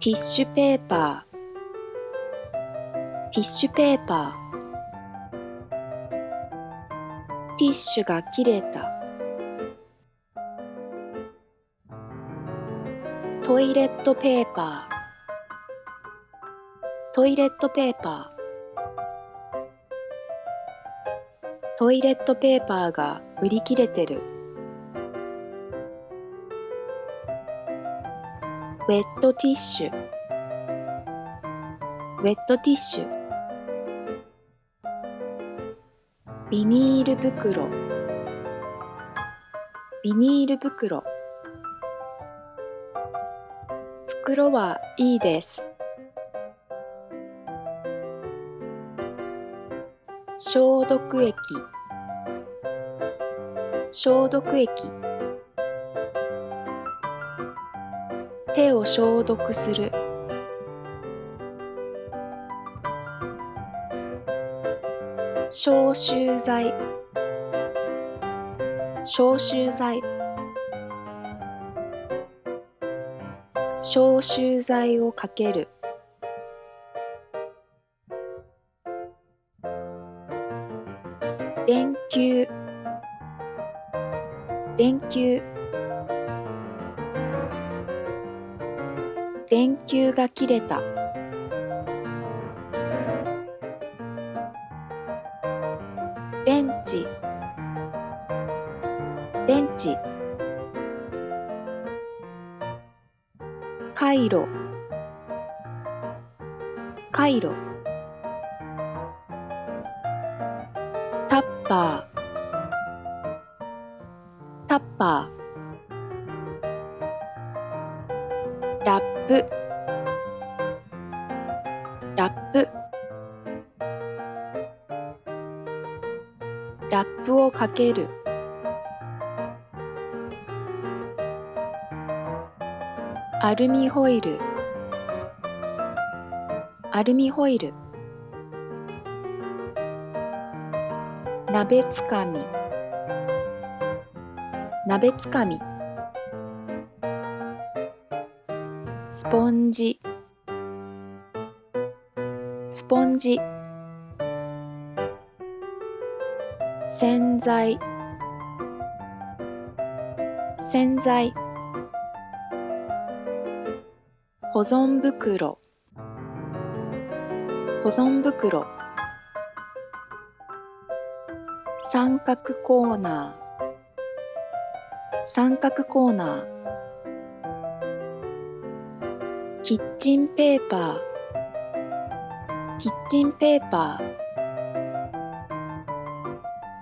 ティッシュペーパー、ティッシュペーパー。ティッシュが切れた。トイレットペーパー、トイレットペーパー。トイレットペーパーが売り切れてる。ウェットティッシュ、ウェットティッシュ。ビニール袋、ビニール袋。袋はいいです。消毒液、消毒液。手を消毒する。消臭剤、消臭剤。消臭剤をかける。電球、電球。電球が切れた。電池、電池。カイロ、カイロ。タッパー、タッパー。ラップ、ラップ。ラップをかける。アルミホイル、アルミホイル。鍋つかみ、鍋つかみ。スポンジ、スポンジ。洗剤、洗剤。保存袋、保存袋。三角コーナー、三角コーナー。キッチンペーパー、キッチンペーパー。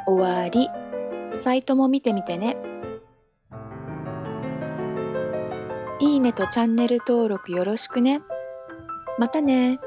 終わり。サイトも見てみてね。いいねとチャンネル登録よろしくね。またね。